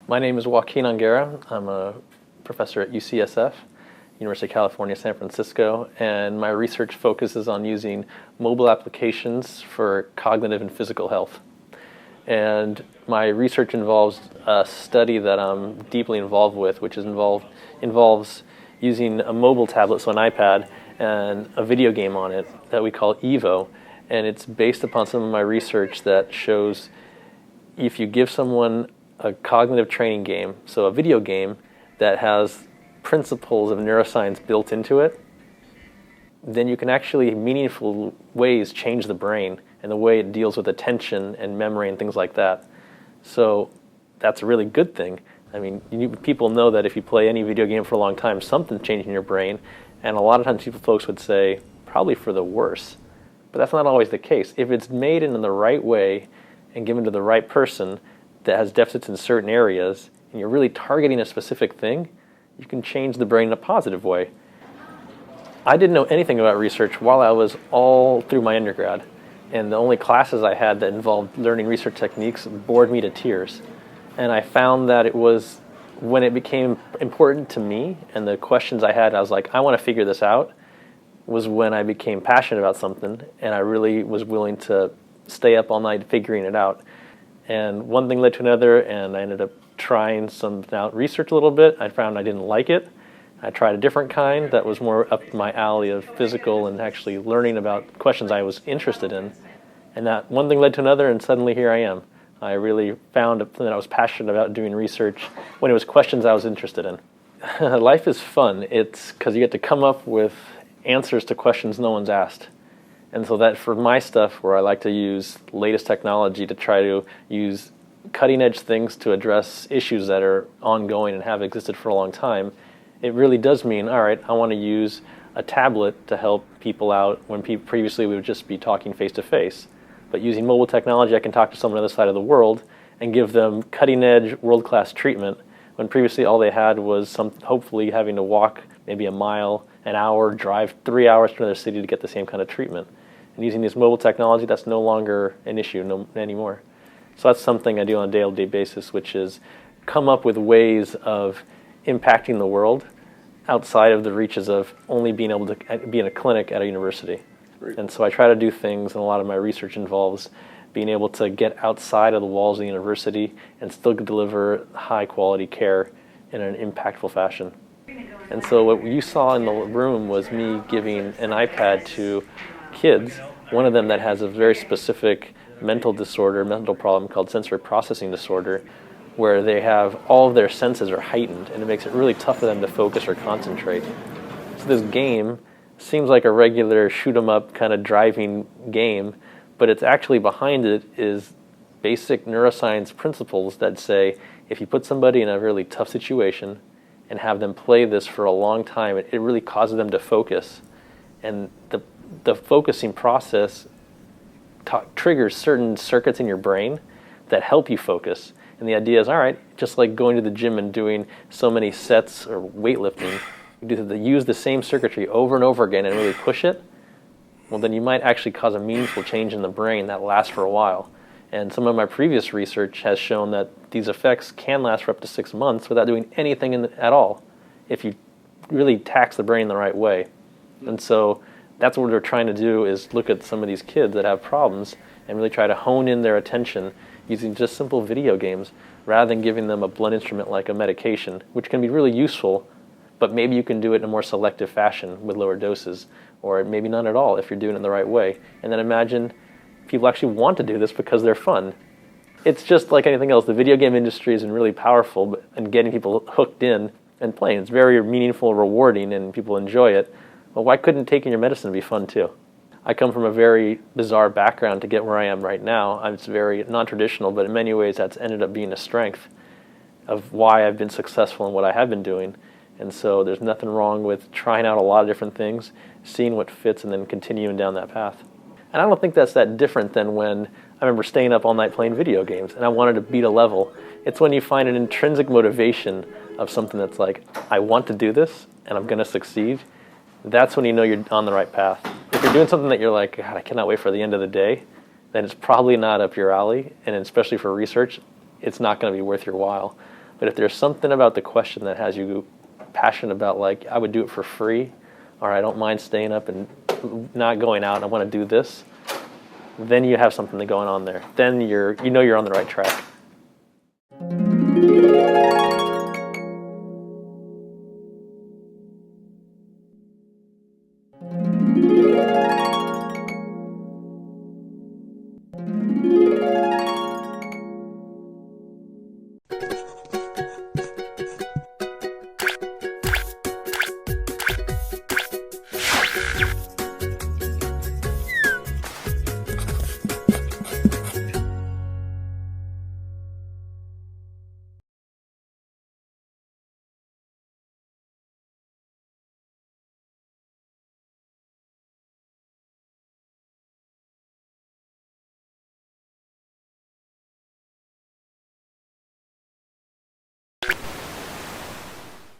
My name is Joaquin Anguera. I'm a professor at UCSF, University of California, San Francisco, and my research focuses on using mobile applications for cognitive and physical health. And my research involves a study that I'm deeply involved with, which involves using a mobile tablet, so an iPad, and a video game on it that we call Evo. And it's based upon some of my research that shows if you give someone a cognitive training game, so a video game that has principles of neuroscience built into it, then you can actually in meaningful ways change the brain and the way it deals with attention and memory and things like that. So that's a really good thing. I mean, people know that if you play any video game for a long time, something's changing in your brain, and a lot of times folks would say, probably for the worse. But that's not always the case. If it's made in the right way and given to the right person that has deficits in certain areas, and you're really targeting a specific thing, you can change the brain in a positive way. I didn't know anything about research while I was all through my undergrad. And the only classes I had that involved learning research techniques bored me to tears. And I found that it was when it became important to me and the questions I had, I was like, I want to figure this out, was when I became passionate about something and I really was willing to stay up all night figuring it out. And one thing led to another, and I ended up trying some research a little bit. I found I didn't like it. I tried a different kind that was more up my alley of physical and actually learning about questions I was interested in. And that one thing led to another, and suddenly here I am. I really found something that I was passionate about doing research when it was questions I was interested in. Life is fun. It's because you get to come up with answers to questions no one's asked. And so that for my stuff, where I like to use latest technology to try to use cutting edge things to address issues that are ongoing and have existed for a long time, it really does mean, all right, I want to use a tablet to help people out when previously we would just be talking face to face. But using mobile technology, I can talk to someone on the other side of the world and give them cutting edge, world-class treatment when previously all they had was hopefully having to walk maybe a mile, an hour, drive 3 hours to another city to get the same kind of treatment. And using this mobile technology, that's no longer an issue anymore. So that's something I do on a day-to-day basis, which is come up with ways of impacting the world outside of the reaches of only being able to be in a clinic at a university. Right. And so I try to do things, and a lot of my research involves being able to get outside of the walls of the university and still deliver high-quality care in an impactful fashion. And so what you saw in the room was me giving an iPad to kids, one of them that has a very specific mental problem called sensory processing disorder, where they have all of their senses are heightened, and it makes it really tough for them to focus or concentrate. So this game seems like a regular shoot-'em-up kind of driving game, but it's actually behind it is basic neuroscience principles that say if you put somebody in a really tough situation and have them play this for a long time, it really causes them to focus. And the focusing process triggers certain circuits in your brain that help you focus. And the idea is, all right, just like going to the gym and doing so many sets or weightlifting, you use the same circuitry over and over again and really push it, well, then you might actually cause a meaningful change in the brain that lasts for a while. And some of my previous research has shown that these effects can last for up to 6 months without doing anything at all if you really tax the brain the right way. And so that's what we're trying to do, is look at some of these kids that have problems and really try to hone in their attention using just simple video games rather than giving them a blunt instrument like a medication, which can be really useful, but maybe you can do it in a more selective fashion with lower doses, or maybe none at all if you're doing it the right way. And then imagine people actually want to do this because they're fun. It's just like anything else. The video game industry has been really powerful in getting people hooked in and playing. It's very meaningful, rewarding, and people enjoy it. Well, why couldn't taking your medicine be fun too? I come from a very bizarre background to get where I am right now. It's very non-traditional, but in many ways that's ended up being a strength of why I've been successful in what I have been doing. And so there's nothing wrong with trying out a lot of different things, seeing what fits, and then continuing down that path. And I don't think that's that different than when I remember staying up all night playing video games and I wanted to beat a level. It's when you find an intrinsic motivation of something that's like, I want to do this and I'm going to succeed. That's when you know you're on the right path. If you're doing something that you're like, God, I cannot wait for the end of the day, then it's probably not up your alley, and especially for research, it's not going to be worth your while. But if there's something about the question that has you passionate about, like, I would do it for free, or I don't mind staying up and not going out, and I want to do this, then you have something going on there. Then you're on the right track.